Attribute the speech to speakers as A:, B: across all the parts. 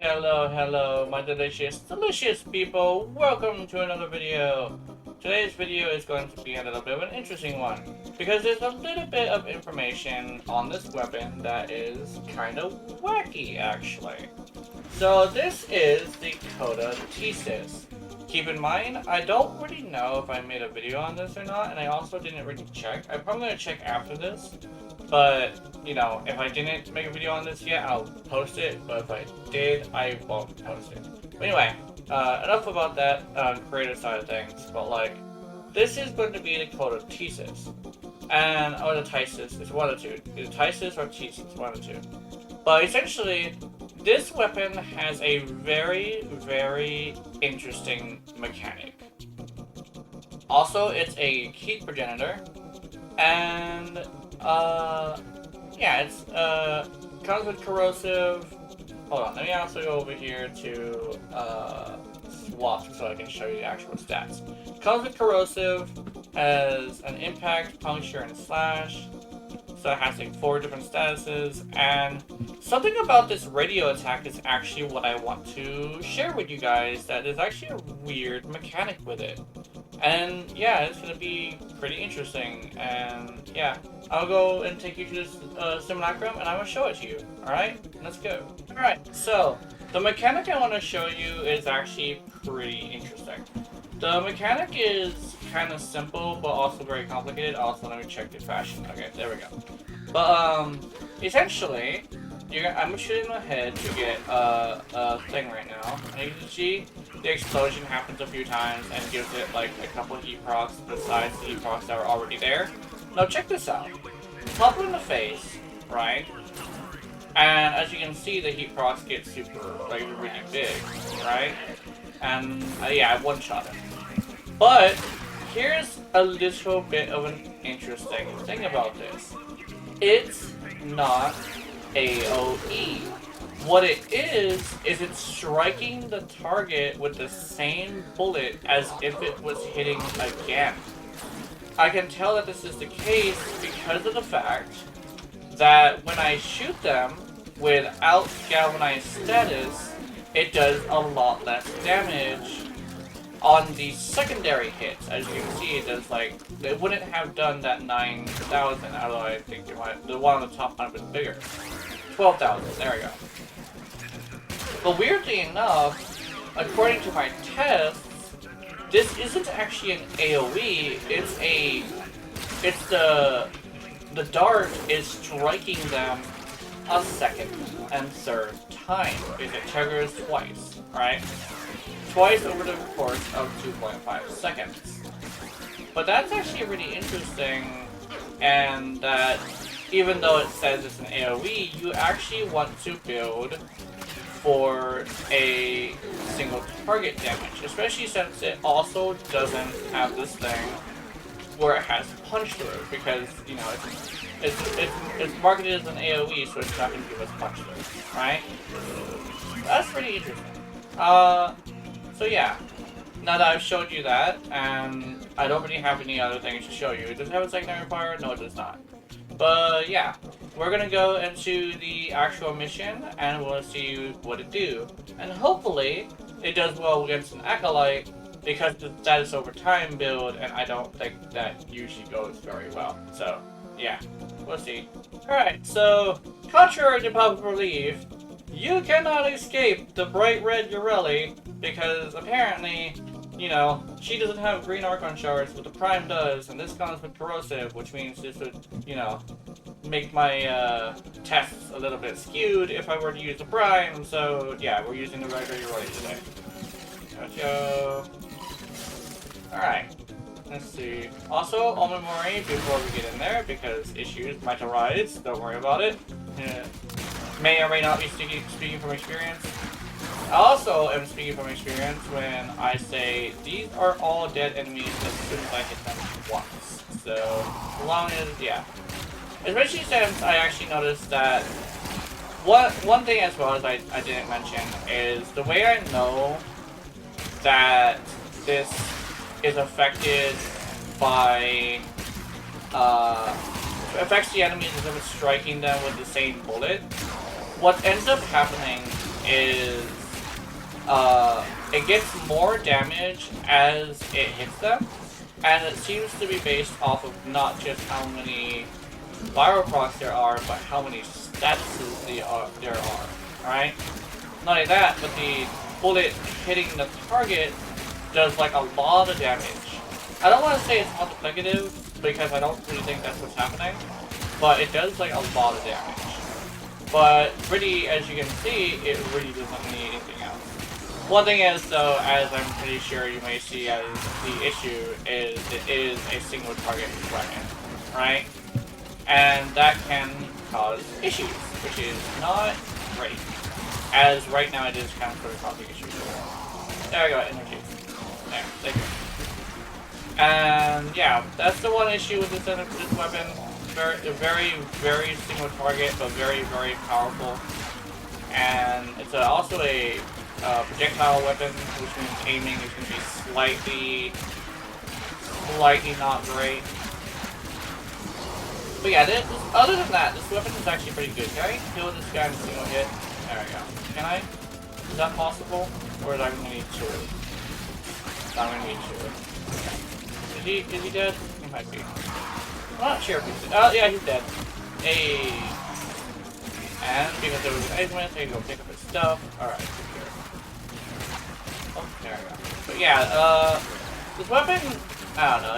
A: Hello, my delicious people. Welcome to another video. Today's video is going to be a little bit of an interesting one because there's a little bit of information on this weapon that is kind of wacky, actually. So this is the Coda Tysis. Keep in mind, I don't really know if I made a video on this or not, and I also didn't really check. I'm probably going to check after this, but, you know, if I didn't make a video on this yet, I'll post it, but if I did, I won't post it. But anyway, enough about that creative side of things, but, like, this is going to be the Coda Tysis, or the Tysis, it's one of the two. Either Tysis or Tysis, one of the two. But essentially, this weapon has a very interesting mechanic. Also, it's a heat progenitor, and yeah, it's comes with corrosive. Hold on, let me also go over here to swap so I can show you the actual stats. Comes with corrosive, has an impact, puncture, and slash. So it has like 4 different statuses, and something about this radio attack is actually what I want to share with you guys, that there's actually a weird mechanic with it. And yeah, it's gonna be pretty interesting, and yeah, I'll go and take you to this simulacrum and I'm gonna show it to you. Alright, let's go. Alright, so the mechanic I want to show you is actually pretty interesting. The mechanic is kind of simple, but also very complicated. Also, let me check the fashion. Okay, there we go. But, essentially, I'm shooting ahead to get a thing right now. And you can see the explosion happens a few times and gives it, like, a couple heat procs besides the heat procs that are already there. Now, check this out. Pop it in the face, right? And as you can see, the heat procs get super, like, really big, right? And, yeah, I one-shot it. But here's a little bit of an interesting thing about this. It's not AoE. What it is it's striking the target with the same bullet as if it was hitting again. I can tell that this is the case because of the fact that when I shoot them without galvanized status, it does a lot less damage on the secondary hits. As you can see, it does, like, it wouldn't have done that 9,000, although I think it might, the one on the top might have been bigger. 12,000, there we go. But weirdly enough, according to my tests, this isn't actually an AoE, it's the dart is striking them a second and third time, because it triggers twice, right? Twice over the course of 2.5 seconds. But that's actually really interesting, and that even though it says it's an AoE, you actually want to build for a single target damage, especially since it also doesn't have this thing where it has punch through, because, you know, it's marketed as an AoE, so it's not going to give us punch through, right? That's pretty interesting. So yeah, now that I've showed you that, and I don't really have any other things to show you. Does it have a secondary fire? No, it does not. But yeah, we're gonna go into the actual mission, and we'll see what it do. And hopefully, it does well against an Acolyte, because that is over time build, and I don't think that usually goes very well. So, yeah, we'll see. Alright, so, contrary to popular belief, you cannot escape the bright red Urelli, because apparently, you know, she doesn't have green Archon shards, but the Prime does, and this comes with corrosive, which means this would, you know, make my tests a little bit skewed if I were to use the Prime, so yeah, we're using the regular Urelli today. Let's go. Alright, let's see. Also, on memory before we get in there, because issues might arise, don't worry about it. May or may not be speaking from experience. I also am speaking from experience when I say these are all dead enemies as soon as I hit them once. So, as long as, yeah. Especially since I actually noticed that one thing as well as I didn't mention is the way I know that this is affected by, affects the enemies as if it's striking them with the same bullet. What ends up happening is it gets more damage as it hits them, and it seems to be based off of not just how many viral procs there are, but how many statuses there are, alright? Not only that, but the bullet hitting the target does like a lot of damage. I don't want to say it's multiplicative, because I don't really think that's what's happening, but it does like a lot of damage. But really, as you can see, it really doesn't need anything else. One thing is, though, as I'm pretty sure you may see as the issue, is it is a single target weapon, right? And that can cause issues, which is not great. As right now it is kind of sort of causing issues. There we go, energy. There, thank you. And yeah, that's the one issue with this weapon. Very single target, but very powerful. And it's also a projectile weapon, which means aiming is going to be slightly not great. But yeah, other than that, this weapon is actually pretty good. Can I kill this guy in a single hit? There we go. Can I? Is that possible? Or is I going to need two? I'm going to need two. Is he dead? He might be. I'm not sure if he's dead. Oh, yeah, he's dead. Hey. And because there was an exit, I can go pick up his stuff. Alright, here. Oh, there we go. But yeah, this weapon, I don't know,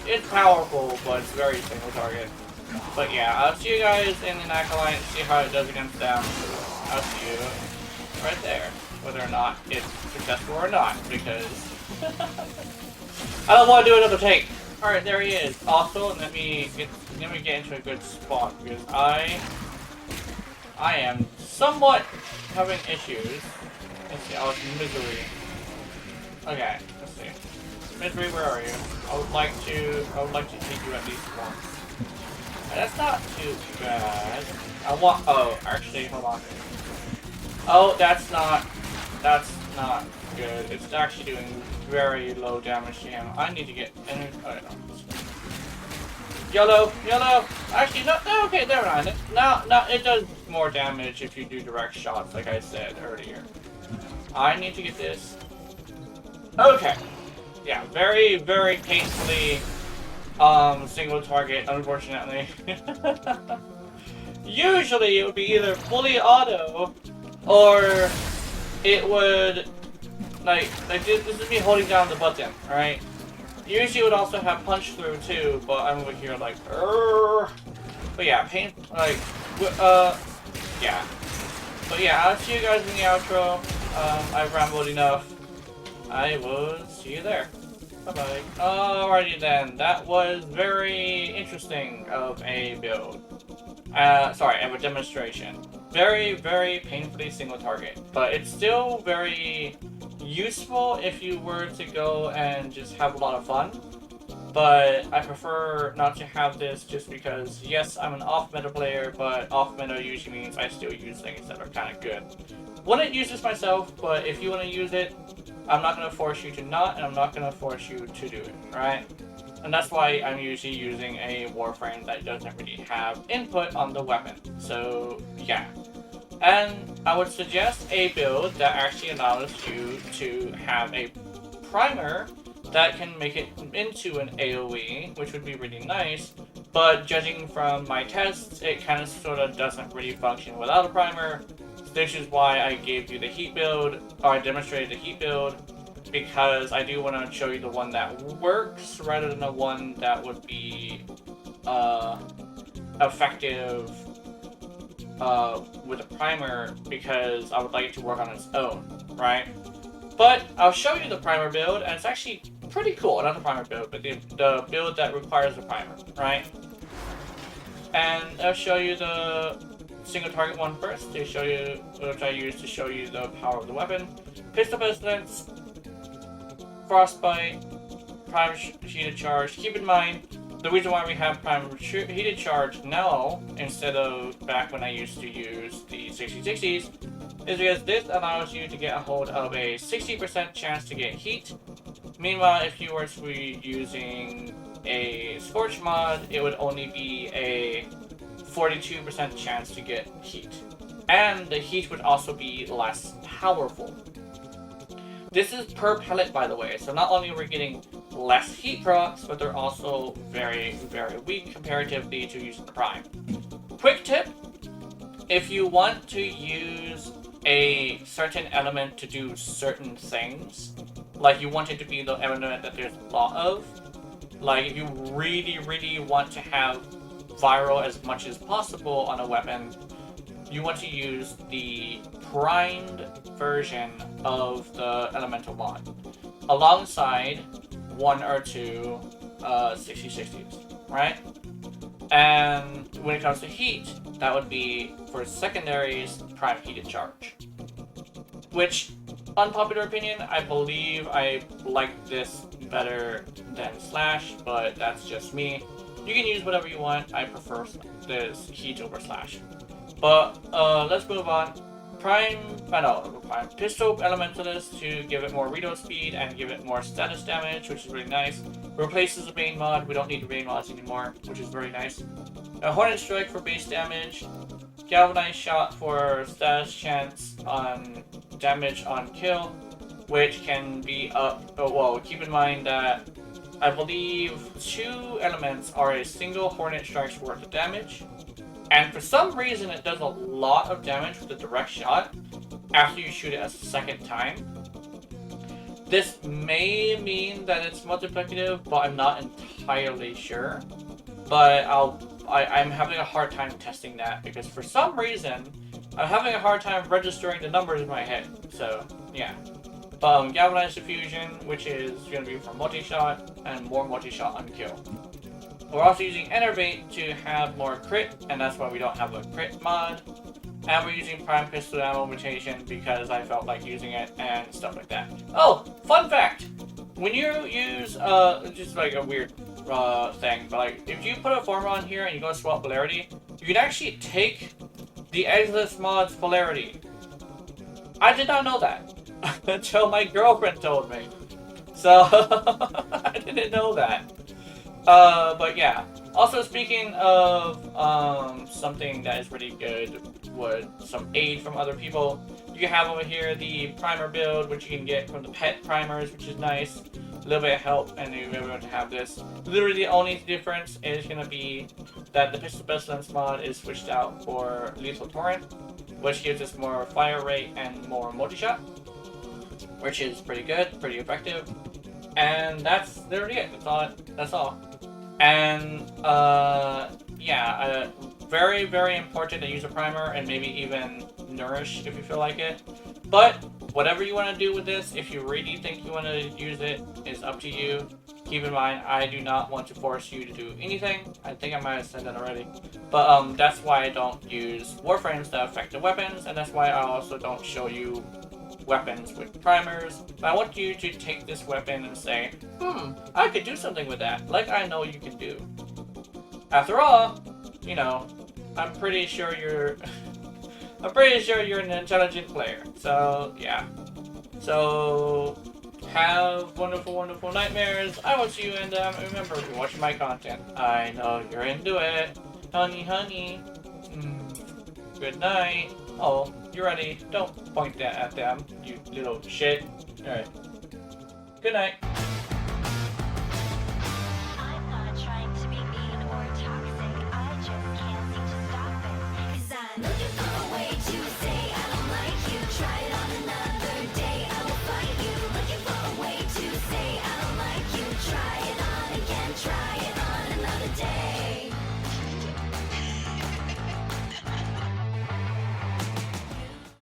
A: it's powerful, but it's very single target. But yeah, I'll see you guys in the Acolyte and see how it does against them. I'll see you right there. Whether or not it's successful or not, because I don't want to do another take. Alright, there he is. Also, let me get into a good spot, because I am somewhat having issues. Let's see, I was in misery. Okay, let's see. Misery, where are you? I would like to hit you at least once. That's not too bad. Oh, actually, hold on. Oh, that's not good. It's actually doing very low damage to him. I need to get any. Oh, no. Yellow. Actually, no. Okay, never mind. No, it does more damage if you do direct shots, like I said earlier. I need to get this. Okay. Yeah, very painfully single target, unfortunately. Usually it would be either fully auto or it would this is me holding down the button, alright? Usually it would also have punch through too, but I'm over here like but yeah, yeah. But yeah, I'll see you guys in the outro. I've rambled enough. I will see you there. Bye-bye. Alrighty then, that was very interesting of a build. Sorry, of a demonstration. Very painfully single target, but it's still very useful if you were to go and just have a lot of fun. But I prefer not to have this just because, yes, I'm an off-meta player, but off-meta usually means I still use things that are kind of good. Wouldn't use this myself, but if you want to use it, I'm not going to force you to not, and I'm not going to force you to do it, right? And that's why I'm usually using a warframe that doesn't really have input on the weapon. So, yeah. And I would suggest a build that actually allows you to have a primer that can make it into an AoE, which would be really nice. But judging from my tests, it kind of sort of doesn't really function without a primer. This is why I gave you the heat build, or I demonstrated the heat build, because I do want to show you the one that works rather than the one that would be effective with a primer, because I would like it to work on its own, right? But I'll show you the primer build, and it's actually pretty cool. Not the primer build, but the build that requires a primer, right? And I'll show you the single target one first, to show you, which I use to show you the power of the weapon. Pistol Pestilence, Frostbite, Prime Heated Charge. Keep in mind, the reason why we have Prime Heated Charge now, instead of back when I used to use the 6060s, is because this allows you to get a hold of a 60% chance to get heat. Meanwhile, if you were to be using a Scorch mod, it would only be a 42% chance to get heat. and the heat would also be less powerful. This is per pellet, by the way, so not only are we getting less heat procs, but they're also very, very weak comparatively to using the prime. Quick tip, if you want to use a certain element to do certain things, like you want it to be the element that there's a lot of, like if you really, really want to have viral as much as possible on a weapon, you want to use the primed version of the elemental mod alongside 1 or 2 60/60s, right? And when it comes to heat, that would be for secondaries, prime heated charge. Which, unpopular opinion, I believe I like this better than Slash, but that's just me. You can use whatever you want. I prefer this heat over Slash. But let's move on. Pistol Elementalist to give it more reload speed and give it more status damage, which is really nice. Replaces the main mod. We don't need the main mods anymore, which is very nice. A Hornet Strike for base damage. Galvanized Shot for status chance on damage on kill, which can be up. Oh, well, keep in mind that I believe 2 elements are a single Hornet Strike's worth of damage. And for some reason, it does a lot of damage with a direct shot after you shoot it a second time. This may mean that it's multiplicative, but I'm not entirely sure. But I'm having a hard time testing that because for some reason, I'm having a hard time registering the numbers in my head. So, yeah. Galvanized Diffusion, which is going to be for multi-shot and more multi-shot on kill. We're also using Enervate to have more crit, and that's why we don't have a crit mod. And we're using Prime Pistol Ammo Mutation because I felt like using it and stuff like that. Oh, fun fact! When you use, just like a weird thing, but like, if you put a form on here and you go swap polarity, you can actually take the Exilus mod's polarity. I did not know that until my girlfriend told me. So, I didn't know that. But yeah. Also, speaking of something that is really good with some aid from other people, you have over here the primer build, which you can get from the pet primers, which is nice. A little bit of help, and you'll be able to have this. Literally, the only difference is going to be that the Pistol Pestilence mod is switched out for Lethal Torrent, which gives us more fire rate and more multi-shot, which is pretty good, pretty effective. And that's literally it. That's all. And yeah, very, very important to use a primer and maybe even nourish if you feel like it. But whatever you want to do with this, if you really think you want to use it, is up to you. Keep in mind, I do not want to force you to do anything. I think I might have said that already. But that's why I don't use warframes that affect the weapons, and that's why I also don't show you weapons with primers. But I want you to take this weapon and say, I could do something with that, like I know you can do. After all, you know, I'm pretty sure you're an intelligent player. So yeah. So have wonderful, wonderful nightmares. I will see you, and remember, if you're watching my content, I know you're into it. Honey, honey. Good night. Oh, you ready? Don't point that at them, you little shit. Alright. Good night.